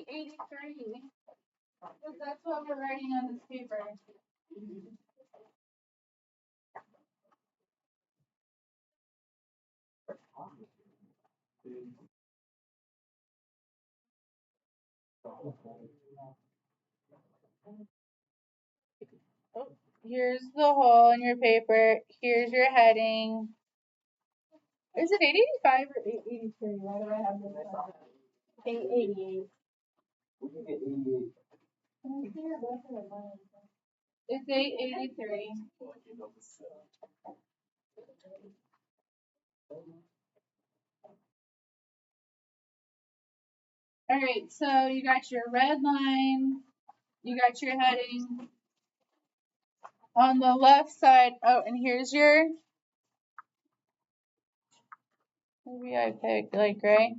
A83, because that's what we're writing on this paper. Oh, here's the hole in your paper. Here's your heading. Is it 885 or 883? Why do I have this? 888. It's 883. All right, so you got your red line, you got your heading. On the left side, oh, and here's your, maybe I picked like right.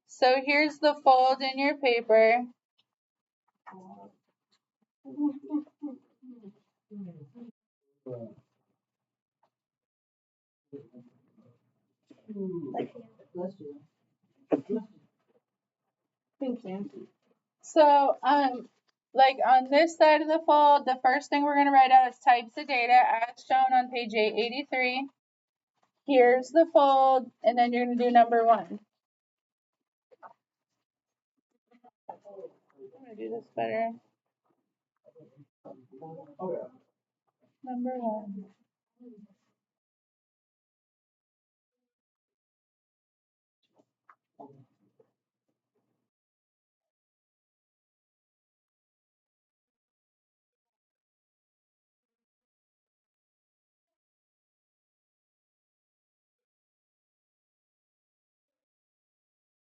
So here's the fold in your paper. Thank you. So, like on this side of the fold, the first thing we're going to write out is types of data as shown on page 883. Here's the fold, and then you're going to do number 1. I'm going to do this better. Number 1.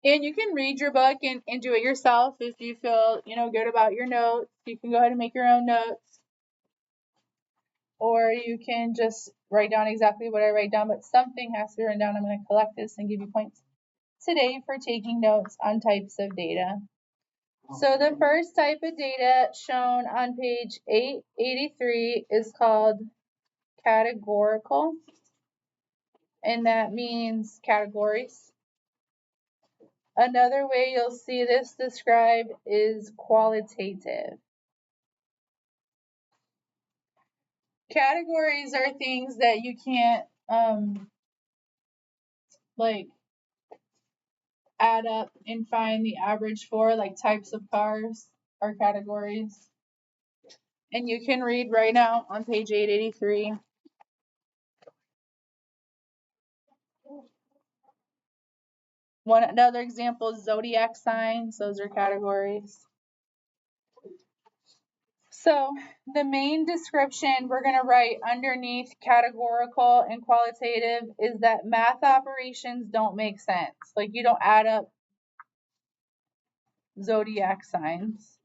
And you can read your book and do it yourself if you feel, good about your notes. You can go ahead and make your own notes. Or you can just write down exactly what I write down, but something has to be written down. I'm going to collect this and give you points today for taking notes on types of data. So the first type of data shown on page 883 is called categorical, and that means categories. Another way you'll see this described is qualitative. Categories are things that you can't like add up and find the average for, like types of cars are categories. And you can read right now on page 883. Another example is zodiac signs. Those are categories. So the main description we're going to write underneath categorical and qualitative is that math operations don't make sense. Like you don't add up zodiac signs.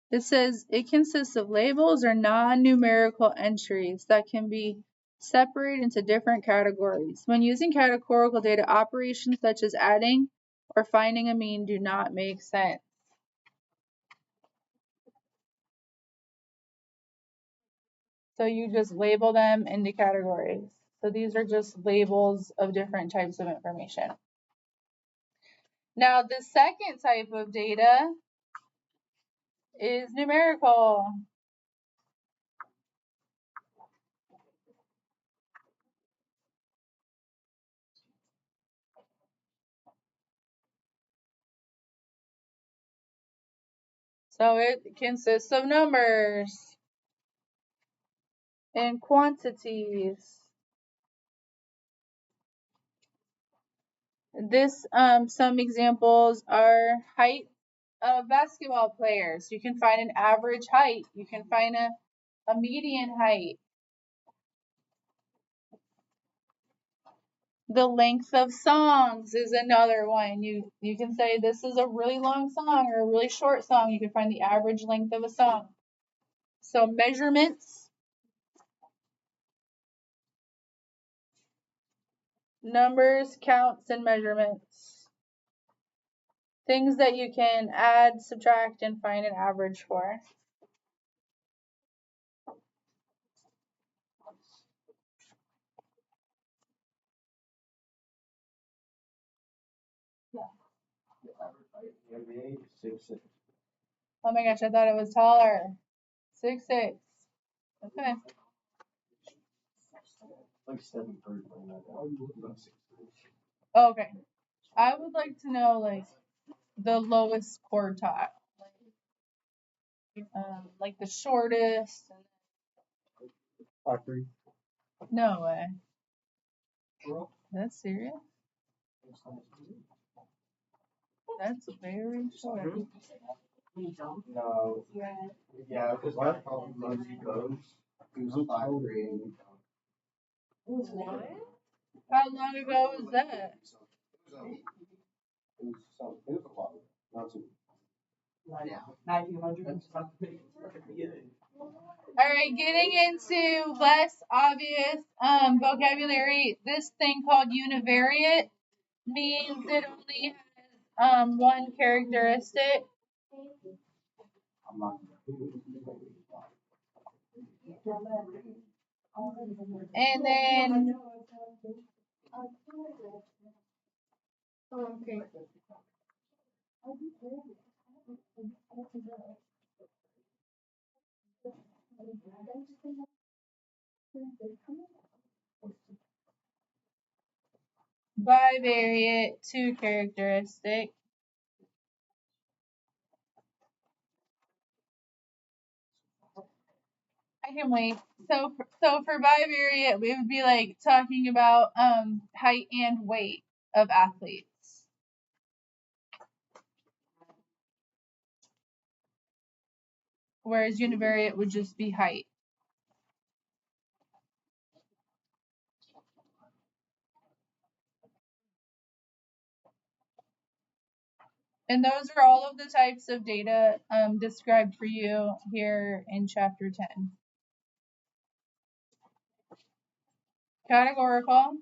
It says it consists of labels or non-numerical entries that can be separated into different categories. When using categorical data, operations such as adding or finding a mean do not make sense. So you just label them into categories. So these are just labels of different types of information. Now the second type of data is numerical. So it consists of numbers and quantities. Some examples are height of basketball players. You can find an average height. You can find a median height. The length of songs is another one. You can say this is a really long song or a really short song. You can find the average length of a song. So measurements, numbers, counts, and measurements. Things that you can add, subtract, and find an average for. Oh my gosh, I thought it was taller. 6'6". Okay. Like 7'3". Okay. I would like to know like the lowest quartile. Like the shortest. Factory. No way. That's serious? That's very short. No. Yeah, because that's how Muncie goes. He was 5'3". What? How long ago was that? It was a lot. Not too. Alright, getting into less obvious vocabulary, this thing called univariate means it only has one characteristic. And then bivariate, two characteristic. I can wait. So for bivariate, we would be like talking about height and weight of athletes. Whereas univariate would just be height. And those are all of the types of data described for you here in chapter 10. Categorical,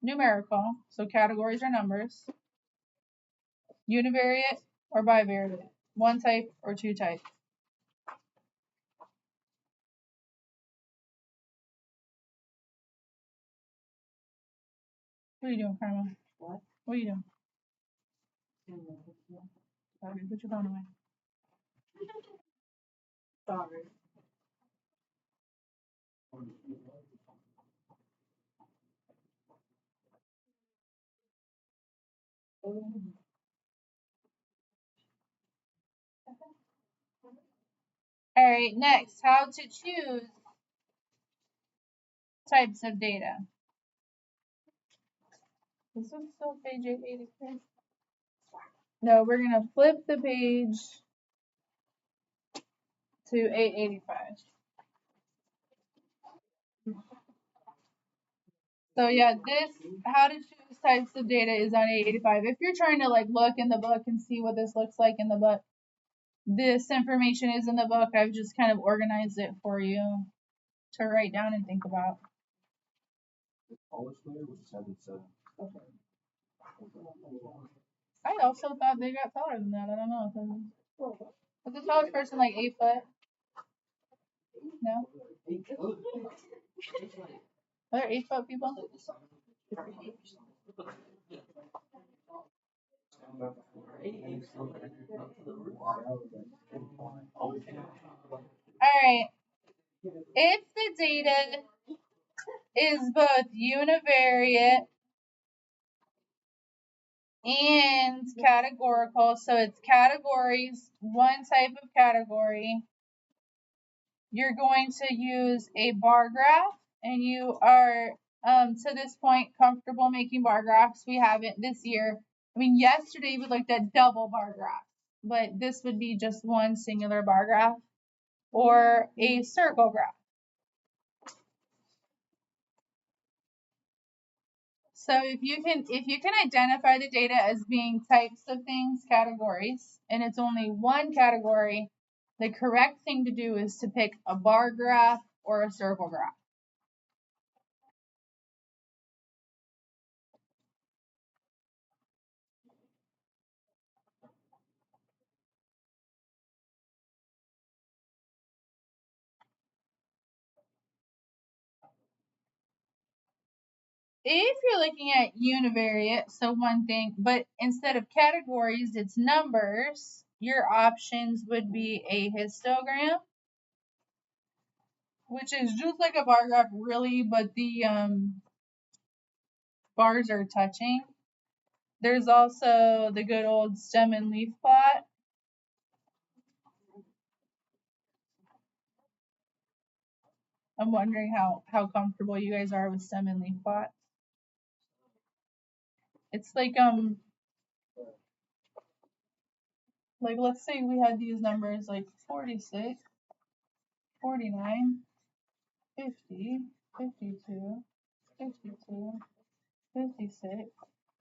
numerical, so categories are numbers. Univariate or bivariate, one type or two types. What are you doing, Karma? What? What are you doing? Sorry, put your phone away. Sorry. All right, next, how to choose types of data. This is still page 883. No, we're going to flip the page to 885. So yeah, this how to choose types of data is on 885. If you're trying to like look in the book and see what this looks like in the book, this information is in the book. I've just kind of organized it for you to write down and think about. I also thought they got taller than that. I don't know. Was the tallest person like 8 foot? No? Are there 8 foot people? Alright. If the data is both univariate and categorical, so it's categories, one type of category, you're going to use a bar graph, and you are to this point comfortable making bar graphs. We haven't this year. I mean, yesterday we looked at double bar graphs, but this would be just one singular bar graph or a circle graph. So if you can identify the data as being types of things, categories, and it's only one category, the correct thing to do is to pick a bar graph or a circle graph. if you're looking at univariate, so one thing, but instead of categories, it's numbers, your options would be a histogram, which is just like a bar graph, really, but the bars are touching. There's also the good old stem and leaf plot. I'm wondering how comfortable you guys are with stem and leaf plot. It's like let's say we had these numbers like 46, 49, 50, 52, 52, 56,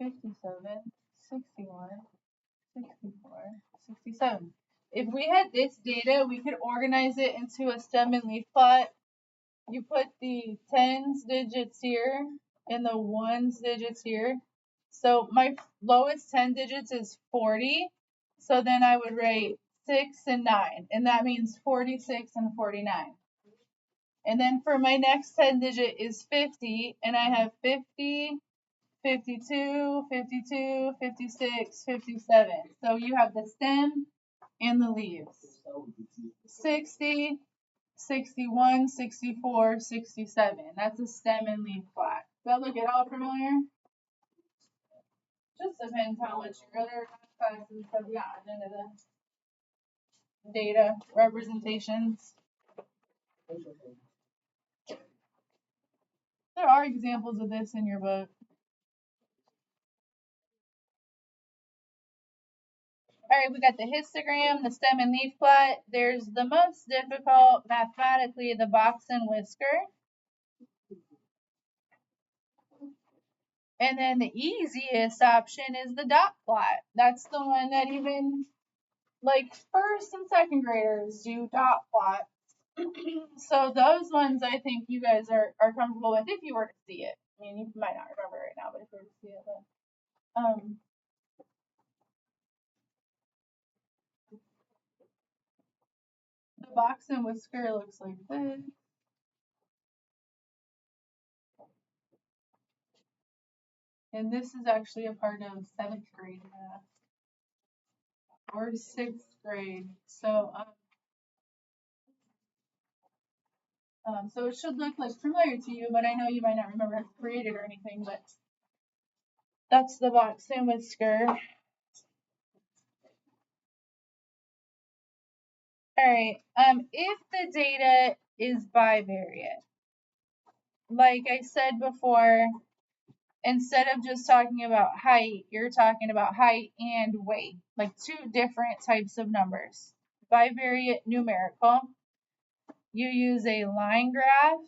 57, 61, 64, 67. If we had this data, we could organize it into a stem and leaf plot. You put the tens digits here and the ones digits here. So my lowest 10 digits is 40. So then I would write 6 and 9, and that means 46 and 49. And then for my next 10 digit is 50, and I have 50, 52, 52, 56, 57. So you have the stem and the leaves. 60, 61, 64, 67. That's a stem and leaf plot. Does that look at all familiar? Just depends how much your other classes have gotten into the data representations. There are examples of this in your book. All right, we got the histogram, the stem and leaf plot. There's the most difficult mathematically, the box and whisker. And then the easiest option is the dot plot. That's the one that even like first and second graders do dot plots. So those ones I think you guys are comfortable with if you were to see it. I mean, you might not remember right now, but if you were to see it, the box and whisker looks like this. And this is actually a part of 7th grade math or 6th grade. So, so it should look like familiar to you, but I know you might not remember how to create it or anything, but that's the box and whisker. All right, if the data is bivariate, like I said before, instead of just talking about height, you're talking about height and weight, like two different types of numbers. Bivariate numerical, you use a line graph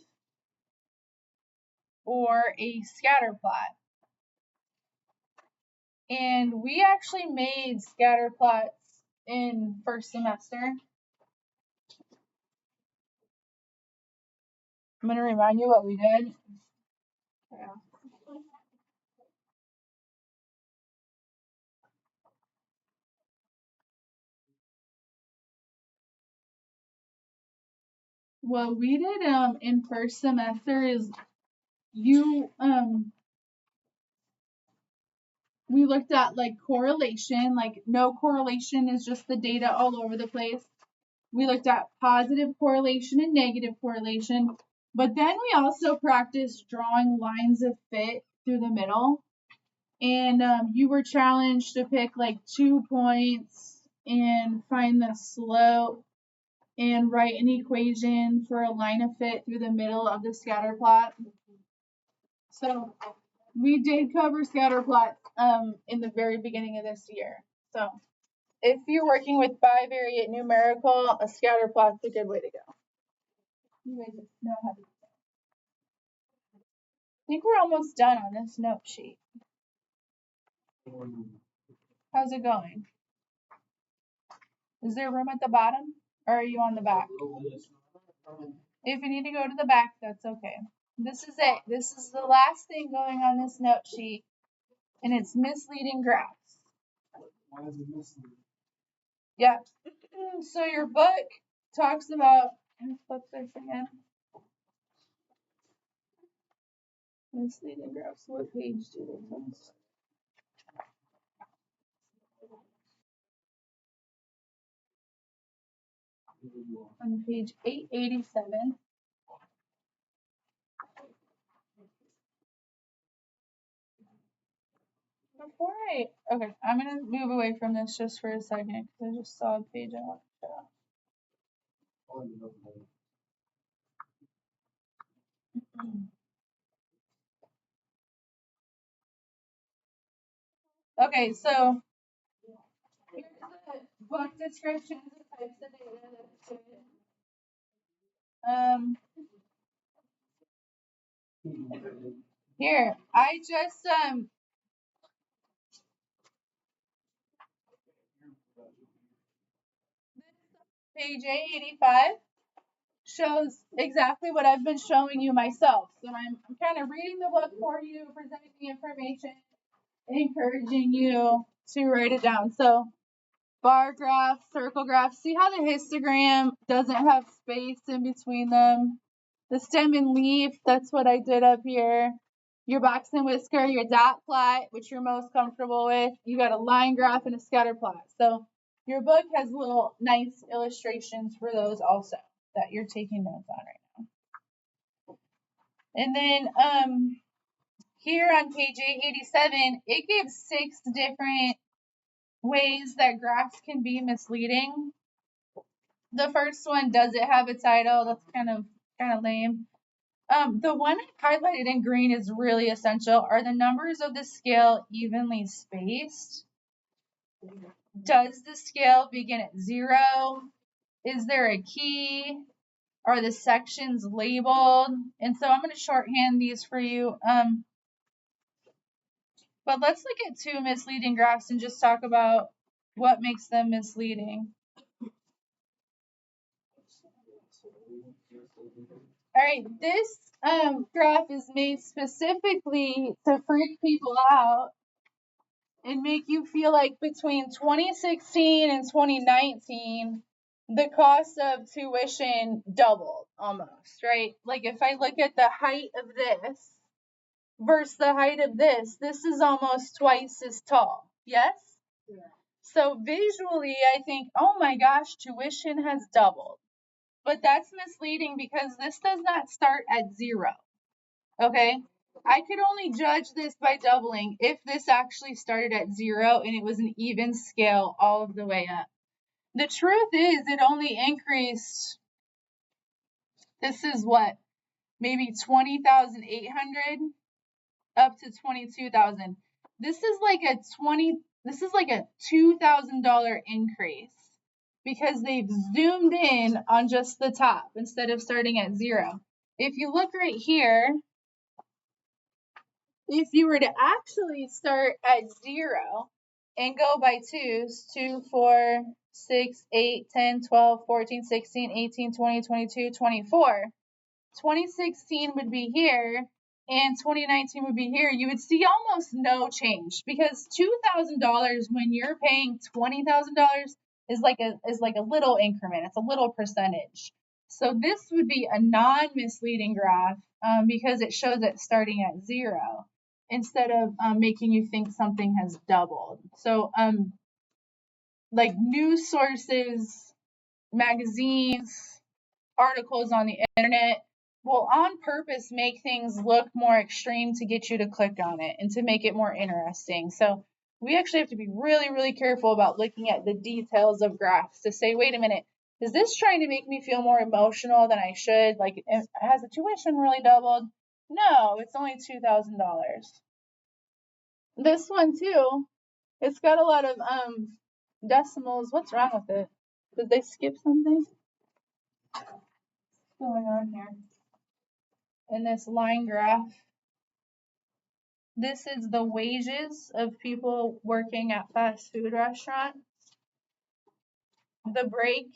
or a scatter plot. And we actually made scatter plots in first semester. I'm going to remind you what we did. Yeah. What we did in first semester is we looked at like correlation, like no correlation is just the data all over the place. We looked at positive correlation and negative correlation, but then we also practiced drawing lines of fit through the middle. And you were challenged to pick like 2 points and find the slope and write an equation for a line of fit through the middle of the scatter plot. So we did cover scatter plots in the very beginning of this year. So if you're working with bivariate numerical, a scatter plot's a good way to go. You guys know how to do that. I think we're almost done on this note sheet. How's it going? Is there room at the bottom, or are you on the back? If you need to go to the back, that's okay. This is it. This is the last thing going on this note sheet, and it's misleading graphs. Why is it misleading? Yeah. So your book talks about, flip this again. Misleading graphs. What page do they post? On page 887. Okay, I'm gonna move away from this just for a second because I just saw a page I want to show. Okay, so here's the book descriptions of types of data that's good. Here, I just page 885 shows exactly what I've been showing you myself. So I'm kind of reading the book for you, presenting the information, encouraging you to write it down. So bar graph, circle graph. See how the histogram doesn't have space in between them? The stem and leaf, that's what I did up here. Your box and whisker, your dot plot, which you're most comfortable with. You got a line graph and a scatter plot. So your book has little nice illustrations for those also that you're taking notes on right now. And then here on page 887, it gives 6 different ways that graphs can be misleading. The first one, does it have a title? That's kind of lame. The one I highlighted in green is really essential. Are the numbers of the scale evenly spaced? Does the scale begin at 0? Is there a key? Are the sections labeled? And so I'm going to shorthand these for you. But let's look at 2 misleading graphs and just talk about what makes them misleading. All right, this graph is made specifically to freak people out and make you feel like between 2016 and 2019, the cost of tuition doubled almost, right? Like if I look at the height of this versus the height of this is almost twice as tall. Yes? Yeah. So visually, I think, oh my gosh, tuition has doubled. But that's misleading because this does not start at 0. Okay? I could only judge this by doubling if this actually started at 0 and it was an even scale all of the way up. The truth is, it only increased, this is what, maybe 20,800 up to 22,000. This is like a $2,000 increase because they've zoomed in on just the top instead of starting at 0. If you look right here, if you were to actually start at 0 and go by 2s, 2, 4, 6, 8, 10, 12, 14, 16, 18, 20, 22, 24, 2016 would be here and 2019 would be here, you would see almost no change because $2,000 when you're paying $20,000 is like a little increment. It's a little percentage. So this would be a non-misleading graph because it shows it starting at 0 instead of making you think something has doubled. So like news sources, magazines, articles on the internet will on purpose make things look more extreme to get you to click on it and to make it more interesting. So we actually have to be really, really careful about looking at the details of graphs to say, wait a minute, is this trying to make me feel more emotional than I should? Like, has the tuition really doubled? No, it's only $2,000. This one too, it's got a lot of decimals. What's wrong with it? Did they skip something? What's going on here? In this line graph, this is the wages of people working at fast food restaurants. The break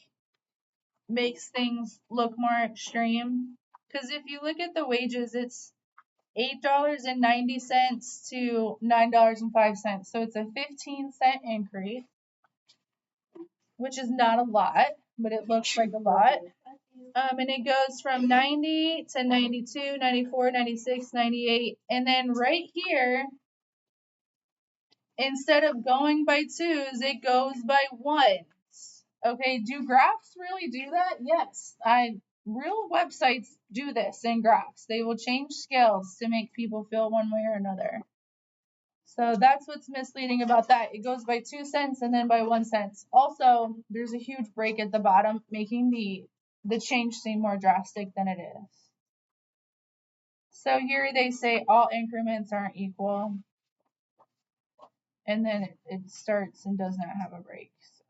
makes things look more extreme because if you look at the wages, it's $8.90 to $9.05. So it's a 15-cent increase, which is not a lot, but it looks like a lot. And it goes from 90 to 92, 94, 96, 98. And then right here, instead of going by twos, it goes by ones. Okay, do graphs really do that? Yes. Real websites do this in graphs. They will change scales to make people feel one way or another. So that's what's misleading about that. It goes by 2 cents and then by 1 cent. Also, there's a huge break at the bottom, making the change seem more drastic than it is. So here they say all increments aren't equal. And then it starts and does not have a break. So.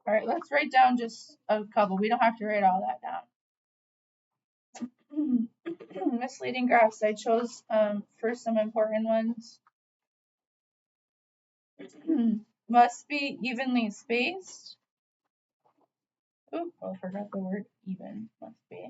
All right, let's write down just a couple. We don't have to write all that down. Misleading graphs. I chose for some important ones. Must be evenly spaced. Oh, I forgot the word even. Must be.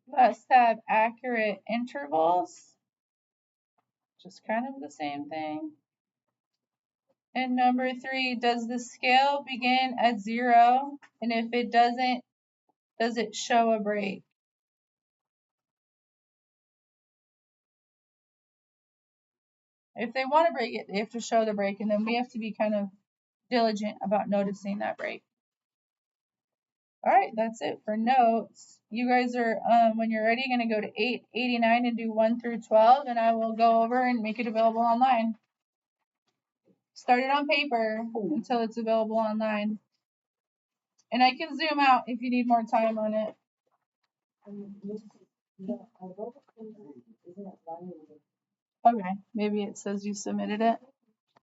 Must have accurate intervals. Just kind of the same thing. And number 3, does the scale begin at 0? And if it doesn't, does it show a break? If they want to break it, they have to show the break, and then we have to be kind of diligent about noticing that break. All right, that's it for notes. You guys are, when you're ready, going to go to 889 and do 1 through 12, and I will go over and make it available online. Start it on paper until it's available online. And I can zoom out if you need more time on it. Okay, maybe it says you submitted it.